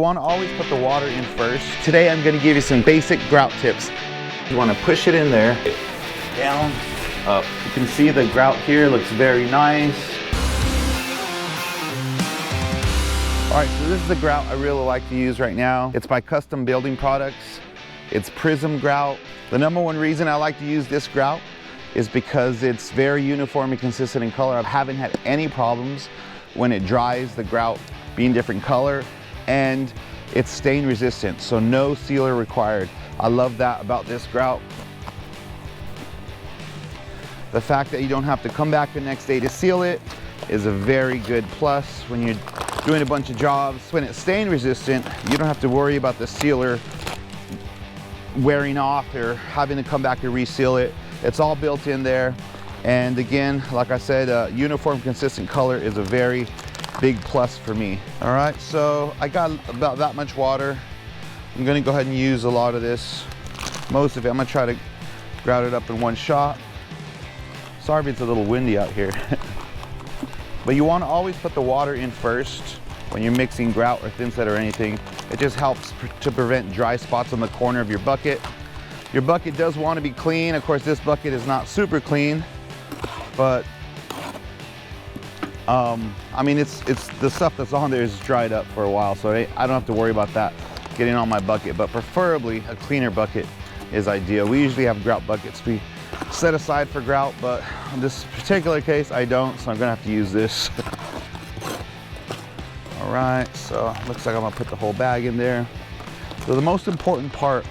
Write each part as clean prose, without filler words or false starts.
want to always put the water in first. Today I'm going to give you some basic grout tips. You want to push it in there, down, up. You can see the grout here looks very nice. All right, so this is the grout I really like to use right now. It's by Custom Building Products. It's Prism Grout. The #1 reason I like to use this grout is because it's very uniform and consistent in color. I haven't had any problems when it dries, the grout being different color, and it's stain resistant, so no sealer required. I love that about this grout. The fact that you don't have to come back the next day to seal it is a very good plus when you're doing a bunch of jobs. When it's stain resistant, you don't have to worry about the sealer wearing off or having to come back to reseal it. It's all built in there. And again, like I said, uniform consistent color is a very big plus for me. All right, so I got about that much water. I'm gonna go ahead and use a lot of this. Most of it, I'm gonna try to grout it up in one shot. Sorry if it's a little windy out here. But you want to always put the water in first when you're mixing grout or thin set or anything. It just helps to prevent dry spots on the corner of your bucket. Your bucket does want to be clean. Of course, this bucket is not super clean, but I mean, it's the stuff that's on there is dried up for a while, so I don't have to worry about that getting on my bucket. But preferably a cleaner bucket is ideal. We usually have grout buckets we set aside for grout, but in this particular case I don't, so I'm gonna have to use this. All right, so looks like I'm gonna put the whole bag in there. So the most important part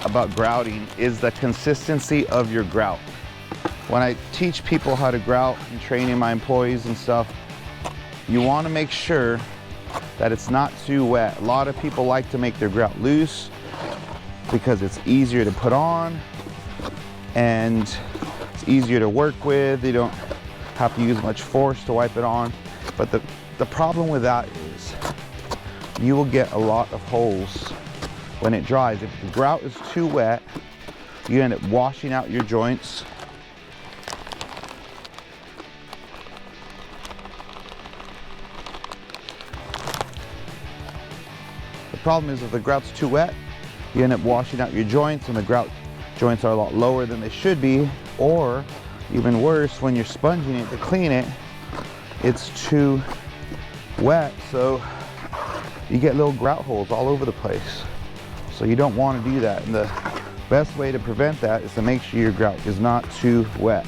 about grouting is the consistency of your grout. When I teach people how to grout and training my employees and stuff, you want to make sure that it's not too wet. A lot of people like to make their grout loose because it's easier to put on and it's easier to work with. You don't have to use much force to wipe it on. But the problem with that is you will get a lot of holes when it dries. If the grout is too wet, you end up washing out your joints. The problem is if the grout's too wet, you end up washing out your joints, and the grout joints are a lot lower than they should be, or even worse, when you're sponging it to clean it, it's too wet, so you get little grout holes all over the place. So you don't want to do that, and the best way to prevent that is to make sure your grout is not too wet.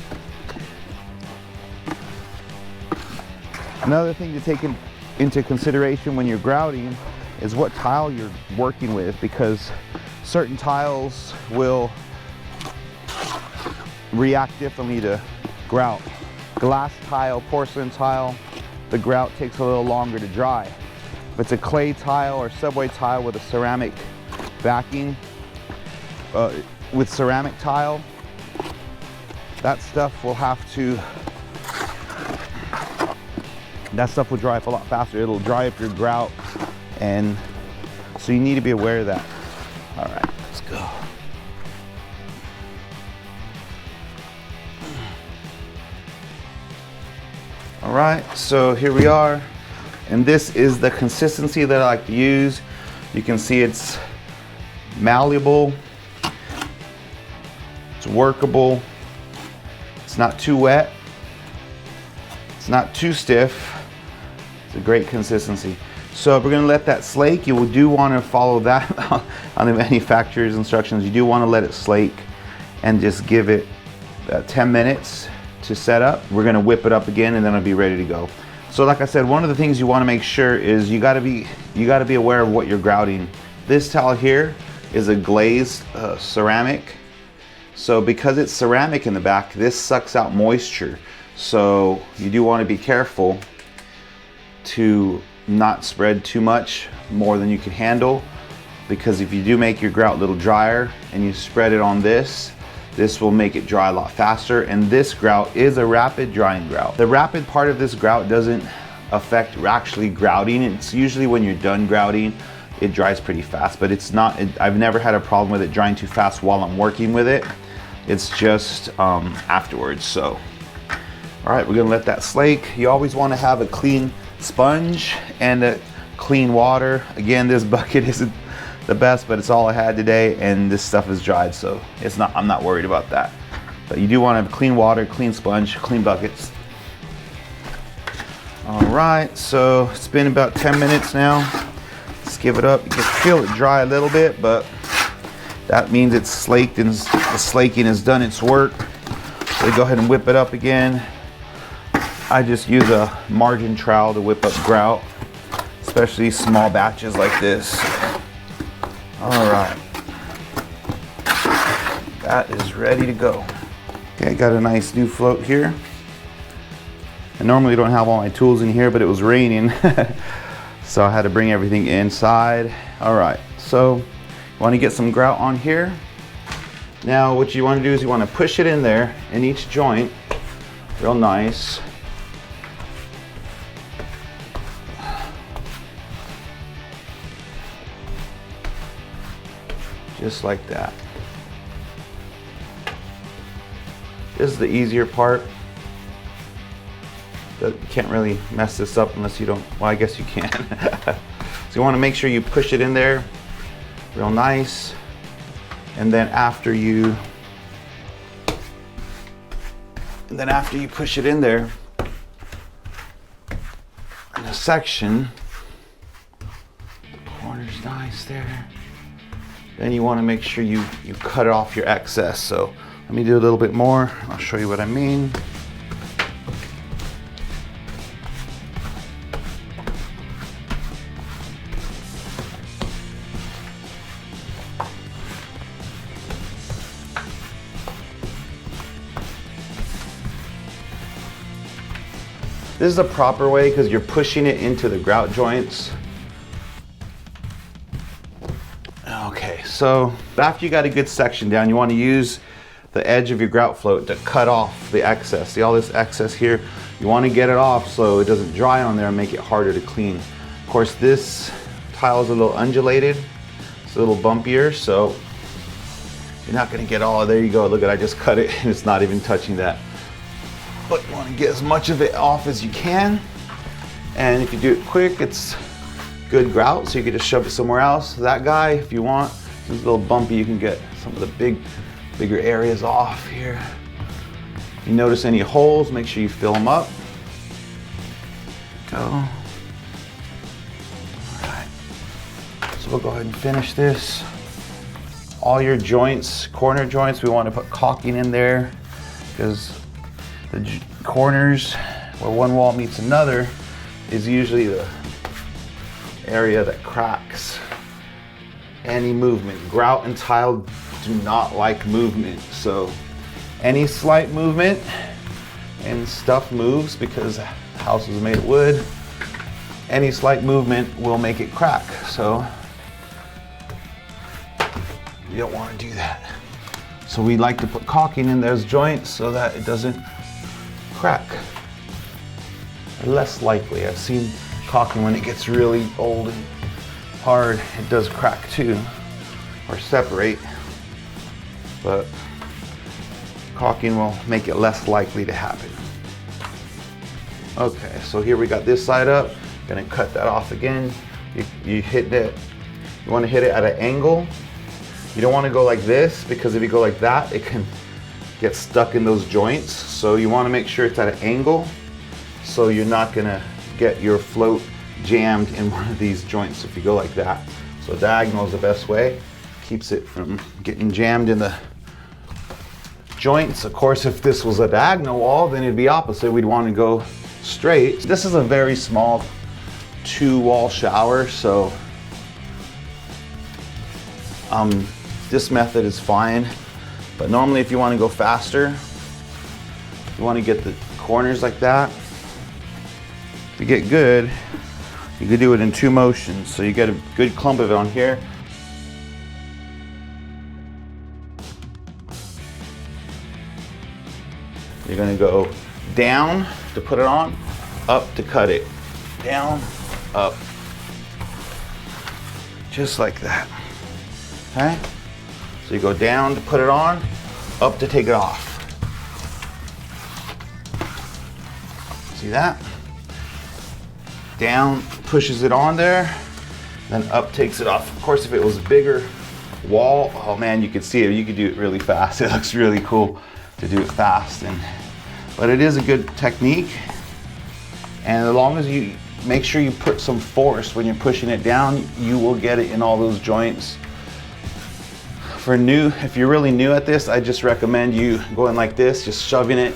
Another thing to take into consideration when you're grouting is what tile you're working with, because certain tiles will react differently to grout. Glass tile, porcelain tile, the grout takes a little longer to dry. If it's a clay tile or subway tile with a ceramic backing, with ceramic tile, that stuff will dry up a lot faster. It'll dry up your grout, and so you need to be aware of that. All right, let's go. All right, so here we are, and this is the consistency that I like to use. You can see it's malleable, it's workable, it's not too wet, it's not too stiff. It's a great consistency. So if we're going to let that slake, you do want to follow that on the manufacturer's instructions. You do want to let it slake and just give it 10 minutes to set up. We're going to whip it up again, and then it'll be ready to go. So like I said, one of the things you want to make sure is you got to be aware of what you're grouting. This tile here is a glazed ceramic. So because it's ceramic in the back, this sucks out moisture. So you do want to be careful to not spread too much more than you can handle, because if you do make your grout a little drier and you spread it on this will make it dry a lot faster. And this grout is a rapid drying grout. The rapid part of this grout doesn't affect actually grouting. It's usually when you're done grouting, it dries pretty fast, but it's not, I've never had a problem with it drying too fast while I'm working with it. It's just afterwards. So, all right, we're gonna let that slake. You always wanna have a clean sponge and clean water. Again, this bucket isn't the best, but it's all I had today, and this stuff is dried, so I'm not worried about that. But you do want to have clean water, clean sponge, clean buckets. All right, so it's been about 10 minutes now. Let's give it up. You can feel it dry a little bit, but that means it's slaked and the slaking has done its work. So go ahead and whip it up again. I just use a margin trowel to whip up grout, especially small batches like this. All right, that is ready to go. Okay, I got a nice new float here. I normally don't have all my tools in here, but it was raining, so I had to bring everything inside. All right, so you want to get some grout on here. Now what you want to do is you want to push it in there in each joint, real nice. Just like that. This is the easier part. You can't really mess this up unless you don't, well, I guess you can. So you want to make sure you push it in there real nice. And then after you push it in there in a section, the corner's nice there. Then you want to make sure you cut off your excess. So let me do a little bit more. I'll show you what I mean. This is the proper way because you're pushing it into the grout joints. Okay, so after you got a good section down, you want to use the edge of your grout float to cut off the excess. See all this excess here? You want to get it off so it doesn't dry on there and make it harder to clean. Of course, this tile is a little undulated. It's a little bumpier, so you're not going to get all, there you go, look at, I just cut it and it's not even touching that. But you want to get as much of it off as you can. And if you do it quick, it's good grout, so you can just shove it somewhere else. That guy, if you want, it's a little bumpy, you can get some of the bigger areas off here. If you notice any holes, make sure you fill them up. Go. All right. So we'll go ahead and finish this. All your joints, corner joints, we want to put caulking in there because the corners where one wall meets another is usually the area that cracks. Any movement, grout and tile do not like movement, so any slight movement, and stuff moves because the house is made of wood, any slight movement will make it crack, so you don't want to do that. So we like to put caulking in those joints so that it doesn't crack. Less likely. I've seen caulking when it gets really old and hard, it does crack too, or separate, but caulking will make it less likely to happen. Okay, so here we got this side up. Gonna cut that off again. You hit it, you want to hit it at an angle. You don't want to go like this, because if you go like that, it can get stuck in those joints. So you want to make sure it's at an angle, so you're not gonna get your float jammed in one of these joints if you go like that. So diagonal is the best way. Keeps it from getting jammed in the joints. Of course, if this was a diagonal wall, then it'd be opposite. We'd want to go straight. This is a very small 2-wall shower, so this method is fine. But normally if you want to go faster, you want to get the corners like that. To get good, you could do it in 2 motions. So you get a good clump of it on here. You're gonna go down to put it on, up to cut it. Down, up. Just like that, okay? So you go down to put it on, up to take it off. See that? down pushes it on there, then up takes it off. Of course, if it was a bigger wall, oh man, you could see it. You could do it really fast. It looks really cool to do it fast, but it is a good technique. And as long as you make sure you put some force when you're pushing it down, you will get it in all those joints. If you're really new at this, I just recommend you going like this, just shoving it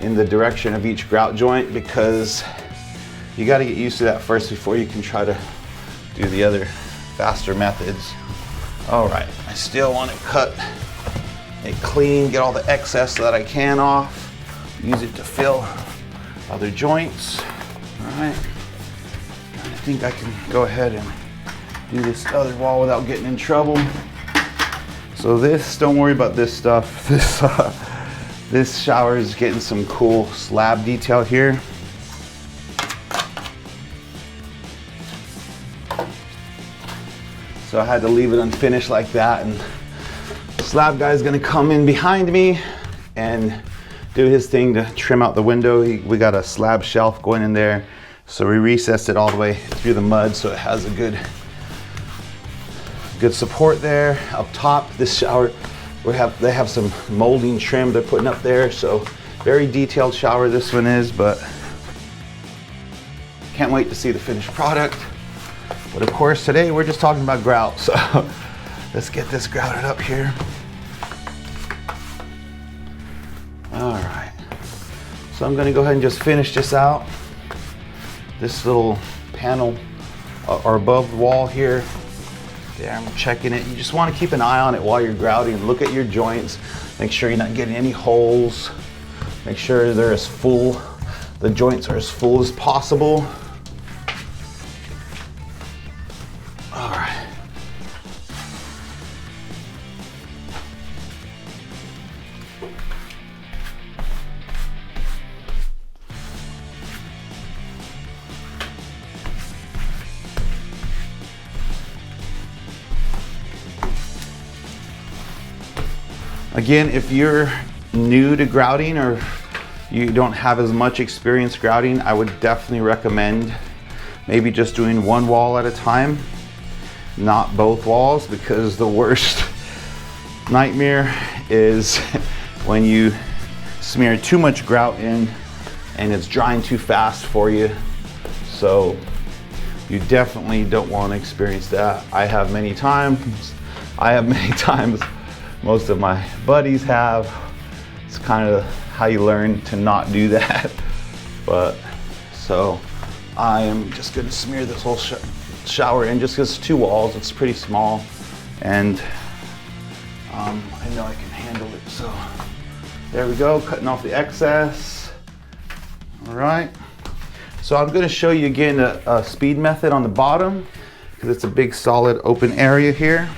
in the direction of each grout joint, because you got to get used to that first before you can try to do the other faster methods. All right, I still want to cut it clean, get all the excess that I can off, use it to fill other joints. All right, I think I can go ahead and do this other wall without getting in trouble. So this, don't worry about this stuff. This shower is getting some cool slab detail here. So I had to leave it unfinished like that, and the slab guy's gonna come in behind me and do his thing to trim out the window. We got a slab shelf going in there, so we recessed it all the way through the mud so it has a good support there. Up top, this shower, they have some molding trim they're putting up there, so very detailed shower this one is, but can't wait to see the finished product. But of course, today we're just talking about grout, so let's get this grouted up here. All right, so I'm gonna go ahead and just finish this out. This little panel or above the wall here, there, I'm checking it. You just want to keep an eye on it while you're grouting. Look at your joints. Make sure you're not getting any holes. Make sure they're as full, the joints are as full as possible. All right. Again, if you're new to grouting or you don't have as much experience grouting, I would definitely recommend maybe just doing one wall at a time, not both walls, because the worst nightmare is when you smear too much grout in and it's drying too fast for you. So you definitely don't want to experience that. I have many times. Most of my buddies have. It's kind of how you learn to not do that. But so I am just gonna smear this whole shower in, just because it's two walls, it's pretty small, and I know I can handle it. So there we go, cutting off the excess. All right, so I'm gonna show you again a speed method on the bottom, because it's a big solid open area here.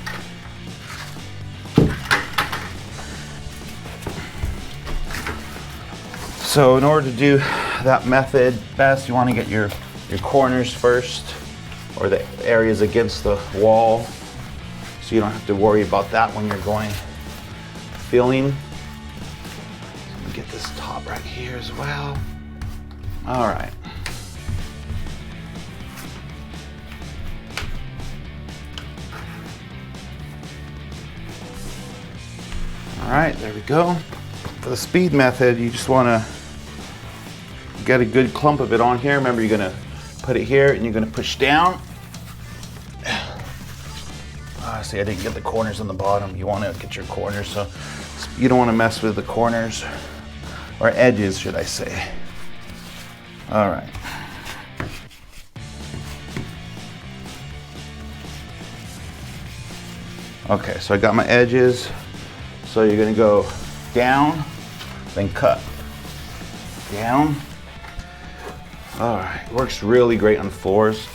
So in order to do that method best, you want to get your corners first, or the areas against the wall, so you don't have to worry about that when you're going filling. So let me get this top right here as well. All right. All right, there we go. For the speed method, you just want to get a good clump of it on here. Remember, you're gonna put it here and you're gonna push down. See, I didn't get the corners on the bottom. You want to get your corners, so you don't want to mess with the corners, or edges, should I say. All right. Okay, so I got my edges. So you're gonna go down, then cut. Down. All right, works really great on floors.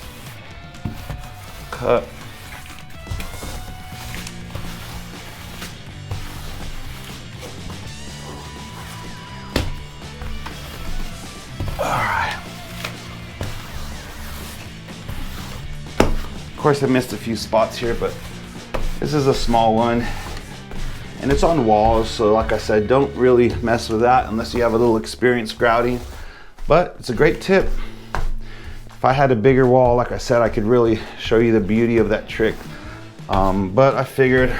Cut. All right. Of course, I missed a few spots here, but this is a small one. And it's on walls, so like I said, don't really mess with that unless you have a little experience grouting. But it's a great tip. If I had a bigger wall, like I said, I could really show you the beauty of that trick. But I figured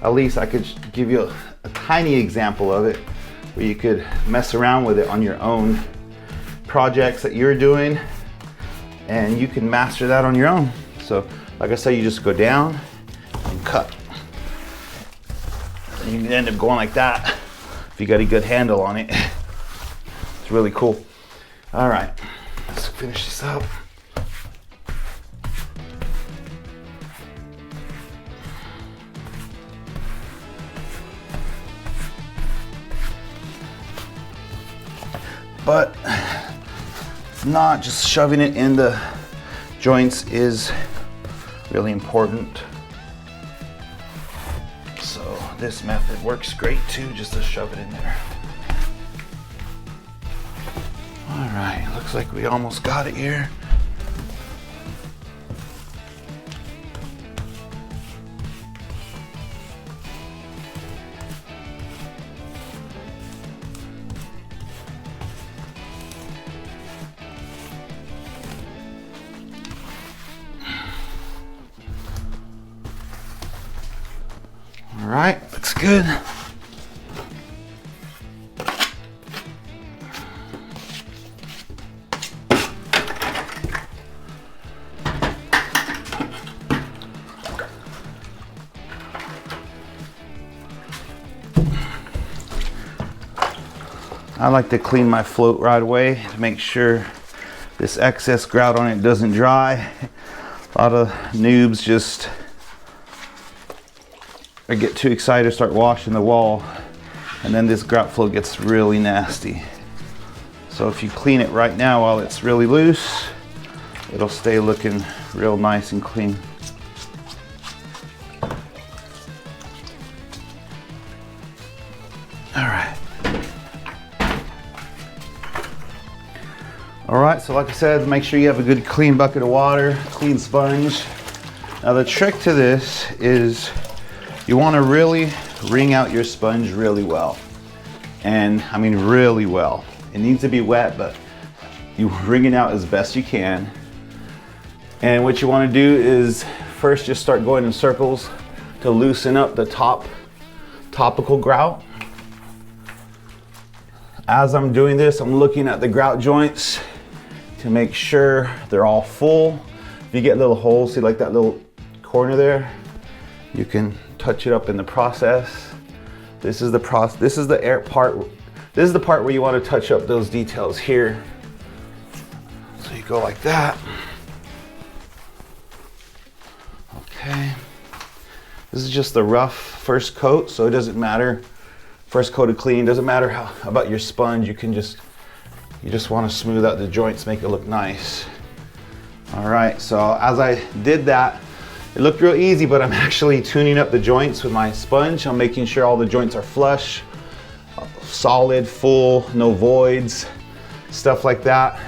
at least I could give you a tiny example of it where you could mess around with it on your own projects that you're doing, and you can master that on your own. So like I said, you just go down and cut. And you can end up going like that if you got a good handle on it. It's really cool. All right, let's finish this up. But it's not just shoving it in the joints is really important. So this method works great too, just to shove it in there. All right, looks like we almost got it here. All right, looks good. I like to clean my float right away to make sure this excess grout on it doesn't dry. A lot of noobs just get too excited to start washing the wall, and then this grout float gets really nasty. So if you clean it right now while it's really loose, it'll stay looking real nice and clean. All right, so like I said, make sure you have a good clean bucket of water, clean sponge. Now the trick to this is you want to really wring out your sponge really well. And I mean really well. It needs to be wet, but you wring it out as best you can. And what you want to do is first just start going in circles to loosen up the topical grout. As I'm doing this, I'm looking at the grout joints to make sure they're all full. If you get little holes, see like that little corner there, you can touch it up in the process. This is the part where you want to touch up those details here. So you go like that. Okay. This is just the rough first coat, so it doesn't matter. First coat of clean, doesn't matter how about your sponge, you just want to smooth out the joints, make it look nice. All right, so as I did that, it looked real easy, but I'm actually tuning up the joints with my sponge. I'm making sure all the joints are flush, solid, full, no voids, stuff like that.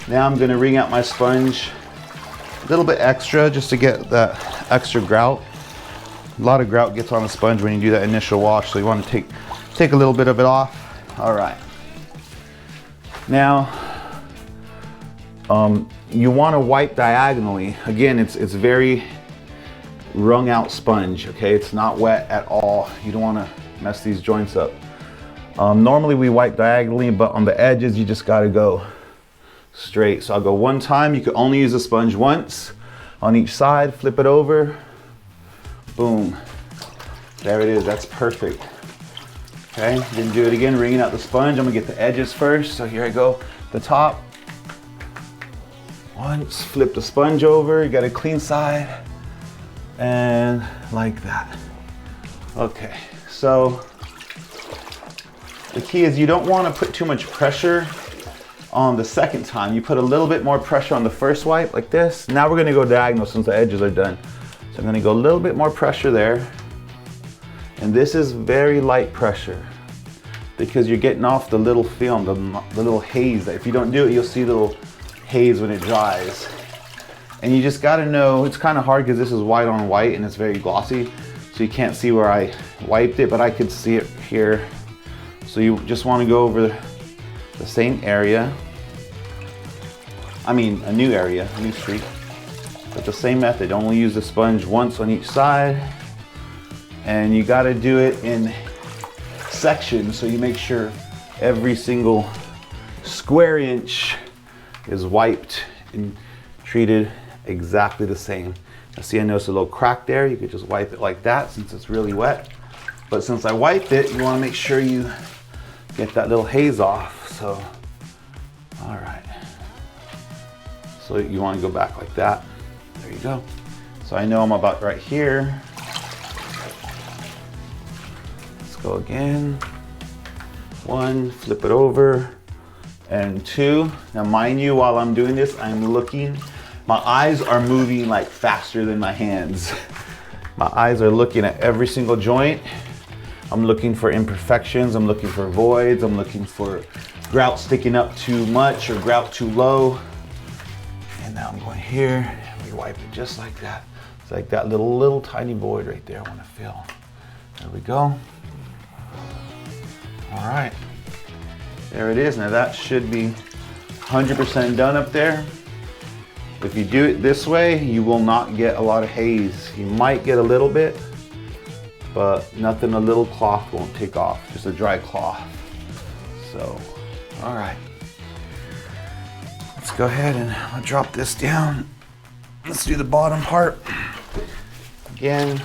Now I'm gonna wring out my sponge a little bit extra just to get that extra grout. A lot of grout gets on the sponge when you do that initial wash, so you want to take a little bit of it off. All right. Now, you want to wipe diagonally. Again, it's very wrung out sponge, okay? It's not wet at all. You don't want to mess these joints up. Normally we wipe diagonally, but on the edges, you just got to go straight. So I'll go one time. You can only use the sponge once on each side. Flip it over. Boom. There it is. That's perfect. Okay, then do it again, wringing out the sponge. I'm gonna get the edges first. So here I go, the top. Once, flip the sponge over. You got a clean side. And like that. Okay, so the key is you don't wanna put too much pressure on the second time. You put a little bit more pressure on the first wipe, like this. Now we're gonna go diagonal since the edges are done. So I'm gonna go a little bit more pressure there. And this is very light pressure because you're getting off the little film, the little haze. If you don't do it, you'll see little haze when it dries. And you just gotta know, it's kind of hard because this is white on white and it's very glossy. So you can't see where I wiped it, but I could see it here. So you just wanna go over the same area. I mean a new area, a new street. But the same method, only use the sponge once on each side. And you gotta do it in sections, so you make sure every single square inch is wiped and treated exactly the same. Now see, I noticed a little crack there. You could just wipe it like that since it's really wet. But since I wiped it, you wanna make sure you get that little haze off. So, all right. So you wanna go back like that. There you go. So I know I'm about right here. Let's go again. 1, flip it over, and 2. Now mind you, while I'm doing this, I'm looking, my eyes are moving like faster than my hands. My eyes are looking at every single joint. I'm looking for imperfections, I'm looking for voids, I'm looking for grout sticking up too much or grout too low. And now I'm going here, and we wipe it just like that. It's like that little tiny void right there I want to fill. There we go. All right, there it is. Now that should be 100% done up there. If you do it this way, you will not get a lot of haze. You might get a little bit, but nothing a little cloth won't take off, just a dry cloth. So, all right. Let's go ahead and I'll drop this down. Let's do the bottom part. Again,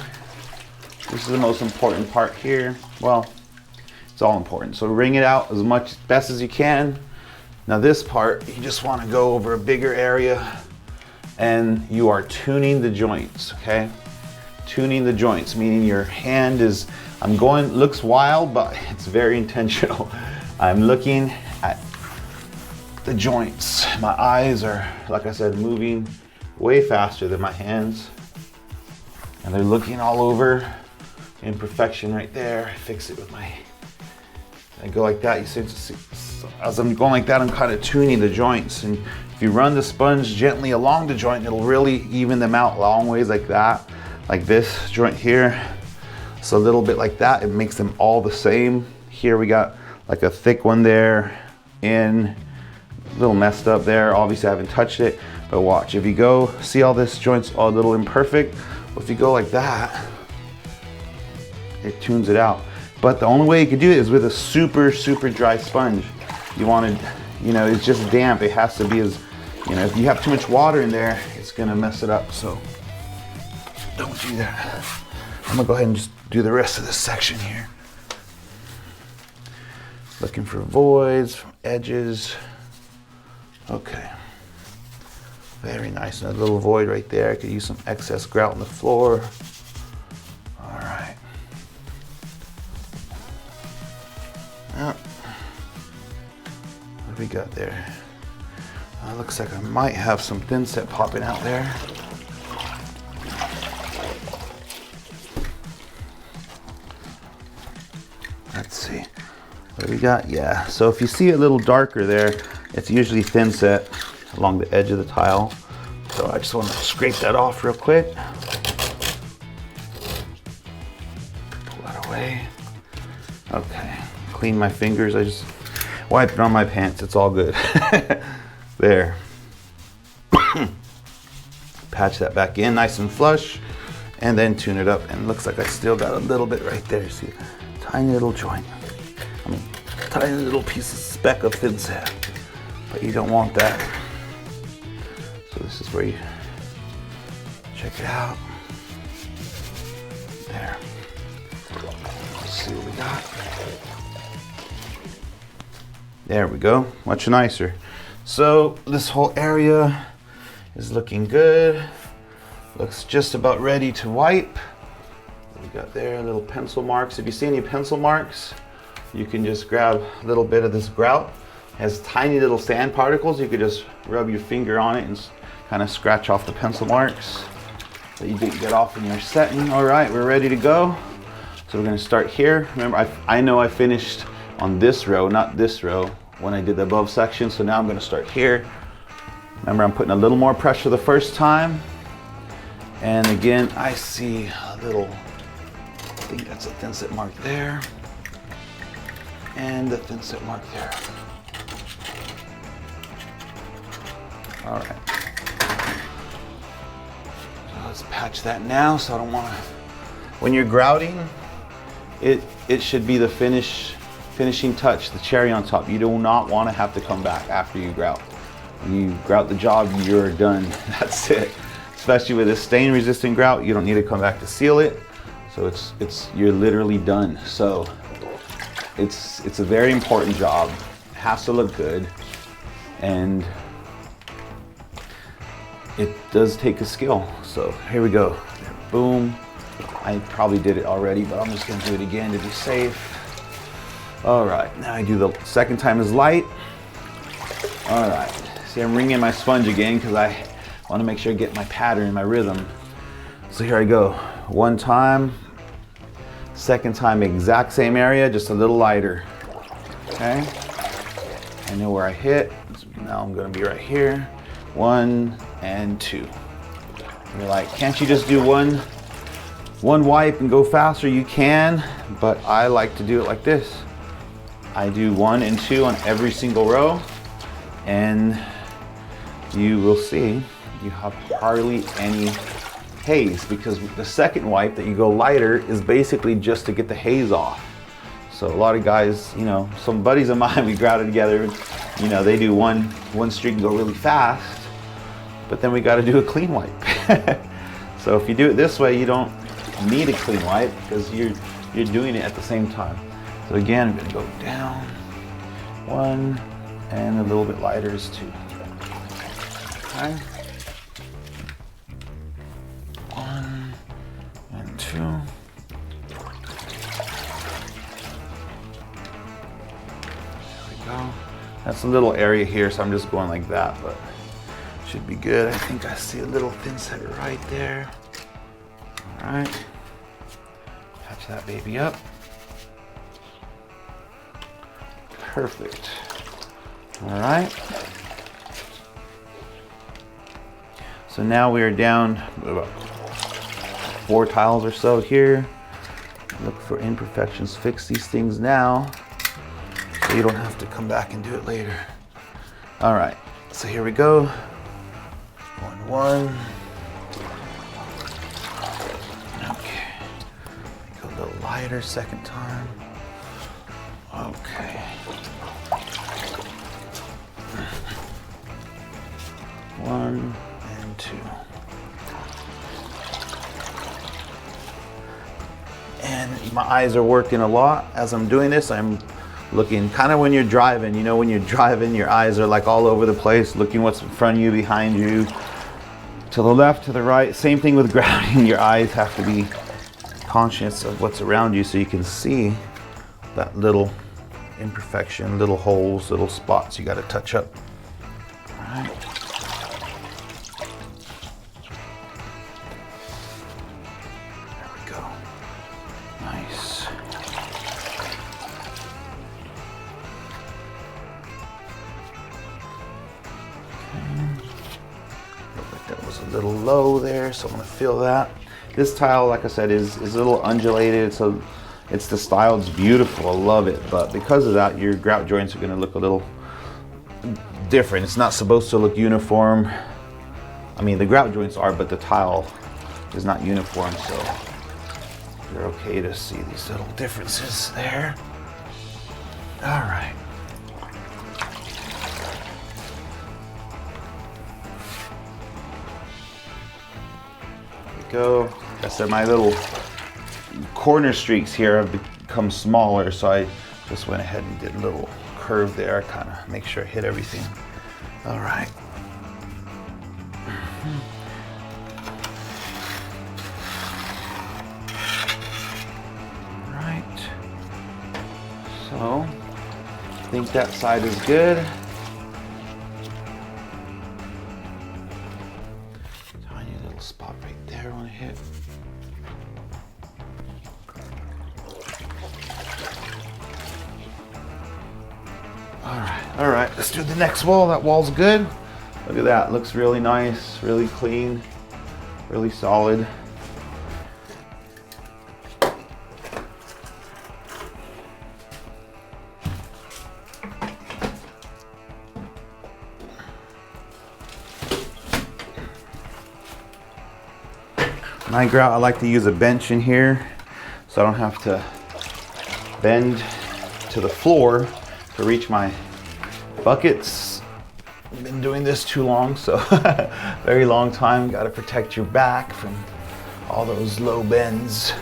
this is the most important part here. Well, it's all important. So wring it out as best as you can. Now this part, you just want to go over a bigger area and you are tuning the joints, okay? Tuning the joints, meaning your hand is, looks wild, but it's very intentional. I'm looking at the joints. My eyes are, like I said, moving way faster than my hands. And they're looking all over. Imperfection right there. I fix it with my, I go like that. You see, as I'm going like that, I'm kind of tuning the joints. And if you run the sponge gently along the joint, it'll really even them out long ways like that. Like this joint here. So a little bit like that, it makes them all the same. Here we got like a thick one there, a little messed up there. Obviously I haven't touched it, but watch. If you go, see all this joint's all a little imperfect. If you go like that, it tunes it out. But the only way you can do it is with a super dry sponge. You want to, it's just damp. It has to be as, if you have too much water in there, it's gonna mess it up. So don't do that. I'm gonna go ahead and just do the rest of this section here. Looking for voids, edges. Okay. Very nice. And a little void right there. I could use some excess grout on the floor. All right. What do we got there? Looks like I might have some thin set popping out there. Let's see. What do we got? Yeah. So if you see it a little darker there, it's usually thin set along the edge of the tile. So I just want to scrape that off real quick. Pull that away. Okay. Clean my fingers. I just wiped it on my pants. It's all good. There. Patch that back in nice and flush and then tune it up. And it looks like I still got a little bit right there. See, tiny little joint. Tiny little piece of speck of thin set. But you don't want that. So this is where you check it out. There. Let's see what we got. There we go, much nicer. So this whole area is looking good. Looks just about ready to wipe. We got there little pencil marks. If you see any pencil marks, you can just grab a little bit of this grout. It has tiny little sand particles. You could just rub your finger on it and kind of scratch off the pencil marks that you didn't get off in your setting. All right, we're ready to go. So we're gonna start here. Remember, I know I finished on this row, not this row, when I did the above section. So now I'm gonna start here. Remember, I'm putting a little more pressure the first time. And again, I see a little, I think that's a thin set mark there. And the thin set mark there. All right. So let's patch that now, so I don't want to. When you're grouting, it should be the finishing touch, the cherry on top. You do not want to have to come back after you grout. When you grout the job, you're done. That's it. Especially with a stain resistant grout, you don't need to come back to seal it. So you're literally done. So it's a very important job. It has to look good, and it does take a skill. So here we go. Boom. I probably did it already, but I'm just gonna do it again to be safe. All right, now I do the second time is light. All right, see, I'm wringing my sponge again because I want to make sure I get my pattern, my rhythm. So here I go. One time, second time, exact same area, just a little lighter. Okay, I know where I hit. Now I'm gonna be right here. 1 and 2. You're like, can't you just do one wipe and go faster? You can, but I like to do it like this. I do 1 and 2 on every single row, and you will see you have hardly any haze, because the second wipe that you go lighter is basically just to get the haze off. So a lot of guys, you know, some buddies of mine, we grouted together, you know, they do one streak and go really fast, but then we got to do a clean wipe. So if you do it this way, you don't need a clean wipe because you're doing it at the same time. So again, I'm going to go down 1 and a little bit lighter is 2. Okay. 1 and 2. There we go. That's a little area here, so I'm just going like that, but should be good. I think I see a little thin set right there. All right. Patch that baby up. Perfect. All right. So now we are down about 4 tiles or so here. Look for imperfections. Fix these things now so you don't have to come back and do it later. All right. So here we go. 1. Okay. Go a little lighter second time. Okay. 1 and 2. And my eyes are working a lot as I'm doing this. I'm looking kind of when you're driving, you know, when you're driving, your eyes are like all over the place, looking what's in front of you, behind you, to the left, to the right. Same thing with grouting. Your eyes have to be conscious of what's around you so you can see that little imperfection, little holes, little spots you got to touch up. All right. There we go. Nice. Looked like that was a little low there, so I'm going to fill that. This tile, like I said, is a little undulated, so it's the style. It's beautiful. I love it, but because of that, your grout joints are going to look a little different. It's not supposed to look uniform. I mean, the grout joints are, but the tile is not uniform, so you're okay to see these little differences there. All right. Go. Like I said, my little corner streaks here have become smaller, so I just went ahead and did a little curve there, kind of make sure I hit everything. All right. All right. So I think that side is good. Spot right there I want to hit. All right, let's do the next wall. That wall's good. Look at that, looks really nice, really clean, really solid. My grout, I like to use a bench in here so I don't have to bend to the floor to reach my buckets. I've been doing this too long, so very long time. Got to protect your back from all those low bends.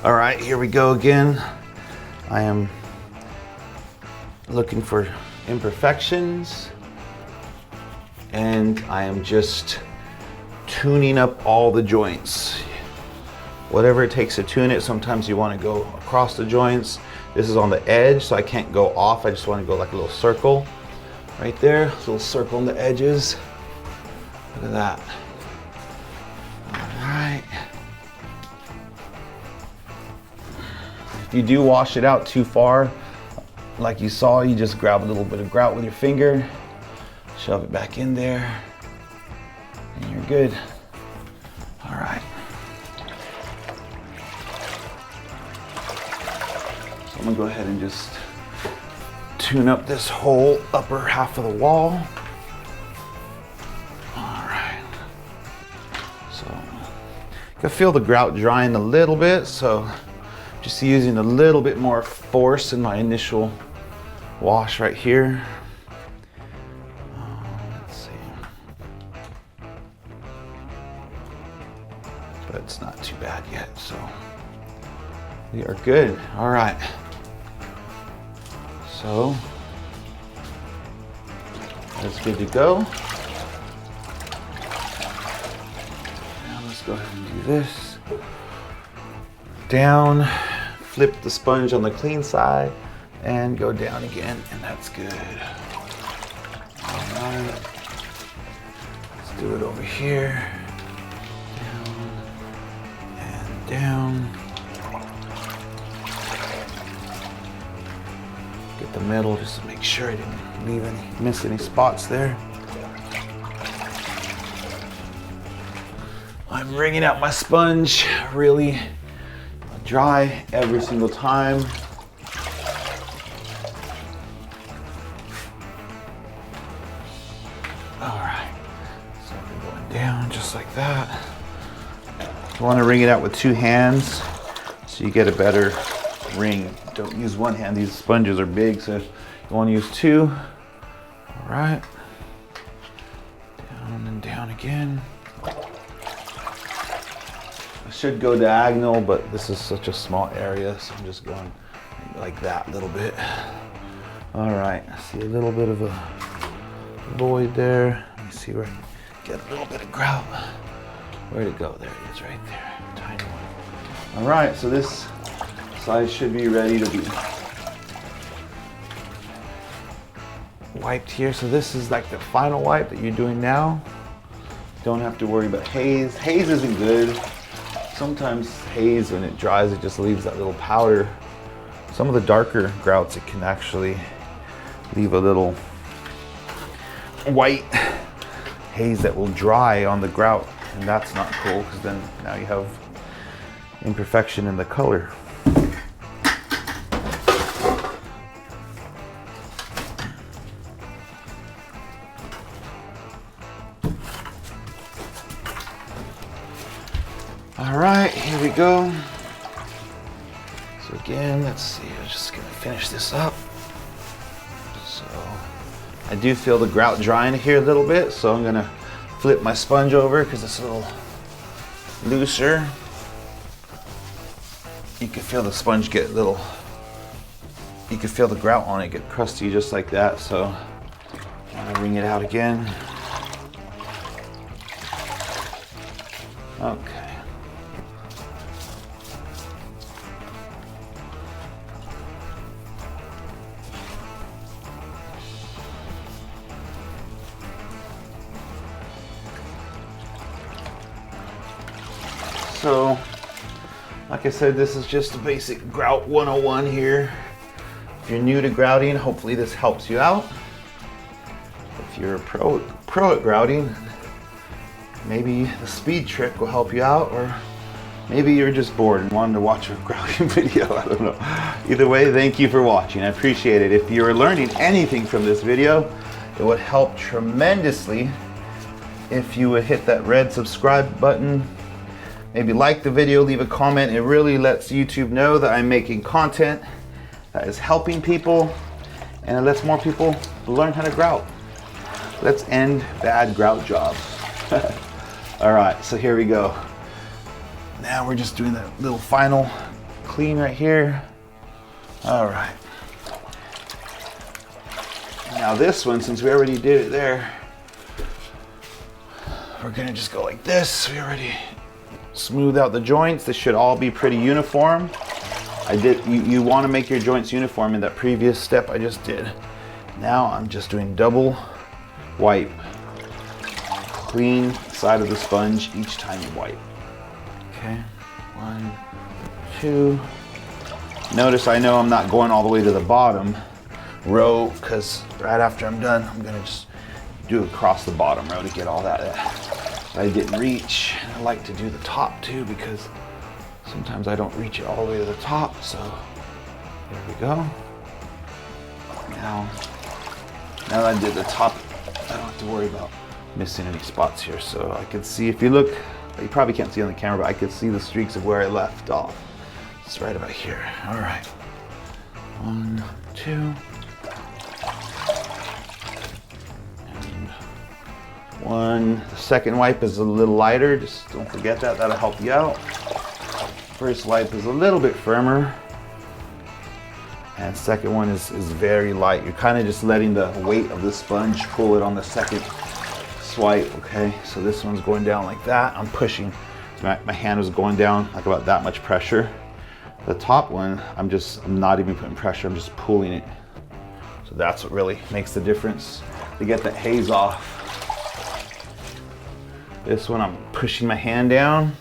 All right, here we go again. I am looking for imperfections, and I am just tuning up all the joints. Whatever it takes to tune it. Sometimes you want to go across the joints. This is on the edge, so I can't go off. I just want to go like a little circle right there. A little circle on the edges. Look at that. All right. If you do wash it out too far, like you saw, you just grab a little bit of grout with your finger, shove it back in there, and you're good. All right. So I'm gonna go ahead and just tune up this whole upper half of the wall. All right. So you can feel the grout drying a little bit, so just using a little bit more force in my initial wash right here. Let's see. But it's not too bad yet, so we are good. All right. So that's good to go. Now let's go ahead and do this. Down, flip the sponge on the clean side, and go down again, and that's good. All right. Let's do it over here. Down and down. Get the middle just to make sure I didn't miss any spots there. I'm wringing out my sponge really dry every single time. All right, so we're going down just like that. You want to wring it out with two hands so you get a better wring. Don't use one hand, these sponges are big, so you want to use two. All right, down and down again. I should go diagonal, but this is such a small area, so I'm just going like that a little bit. All right, I see a little bit of a void there. Let me see where I can get a little bit of grout. Where'd it go? There it is, right there, tiny one. All right, so this side should be ready to be wiped here. So this is like the final wipe that you're doing now. Don't have to worry about haze. Haze isn't good. Sometimes haze, when it dries, it just leaves that little powder. Some of the darker grouts, it can actually leave a little white haze that will dry on the grout, and that's not cool, because then now you have imperfection in the color. All right, here we go. So again, let's see, I'm just gonna finish this up. So I do feel the grout drying here a little bit, so I'm gonna flip my sponge over because it's a little looser. You can feel the sponge get a little, you can feel the grout on it get crusty just like that, so I'm gonna wring it out again. Okay. So, like I said, this is just a basic grout 101 here. If you're new to grouting, hopefully this helps you out. If you're a pro at grouting, maybe the speed trick will help you out, or maybe you're just bored and wanted to watch a grouting video, I don't know. Either way, thank you for watching, I appreciate it. If you're learning anything from this video, it would help tremendously if you would hit that red subscribe button, maybe like the video, leave a comment. It really lets YouTube know that I'm making content that is helping people, and it lets more people learn how to grout. Let's end bad grout jobs. All right, so here we go. Now we're just doing that little final clean right here. All right. Now this one, since we already did it there, we're gonna just go like this. We already smoothed out the joints. This should all be pretty uniform. You want to make your joints uniform in that previous step I just did. Now I'm just doing double wipe. Clean side of the sponge each time you wipe. Okay, 1, 2. Notice I know I'm not going all the way to the bottom row, because right after I'm done, I'm gonna just do across the bottom row to get all that I didn't reach. And I like to do the top too, because sometimes I don't reach it all the way to the top. So there we go. Now that I did the top, I don't have to worry about missing any spots here. So I can see, if you look, you probably can't see on the camera, but I can see the streaks of where I left off. It's right about here. All right. 1, 2. The second wipe is a little lighter. Just don't forget that. That'll help you out. First wipe is a little bit firmer, and second one is very light. You're kind of just letting the weight of the sponge pull it on the second swipe. Okay, so this one's going down like that. I'm pushing. My hand was going down like about that much pressure. The top one, I'm not even putting pressure. I'm just pulling it. So that's what really makes the difference to get that haze off. This one I'm pushing my hand down.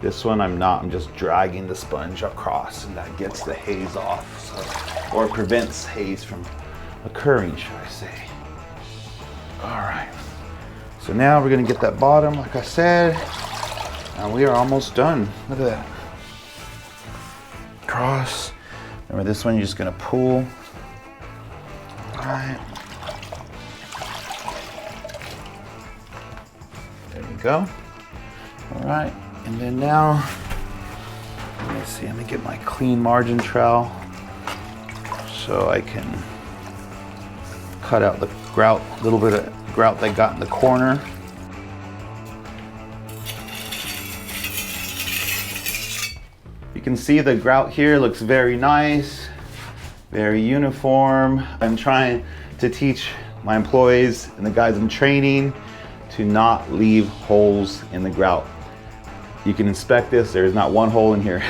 This one I'm not, I'm just dragging the sponge across, and that gets the haze off, or prevents haze from occurring, should I say. All right, so now we're gonna get that bottom, like I said, and we are almost done. Look at that. Cross. Remember this one, you're just gonna pull. All right. There we go. All right, and then now, let me see, let me get my clean margin trowel so I can cut out the grout, a little bit of grout that got in the corner. You can see the grout here looks very nice, very uniform. I'm trying to teach my employees and the guys I'm training to not leave holes in the grout. You can inspect this, there's not one hole in here.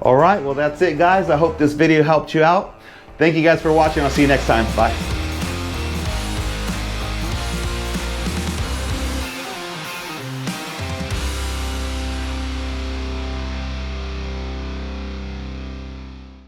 All right, well that's it guys. I hope this video helped you out. Thank you guys for watching. I'll see you next time. Bye.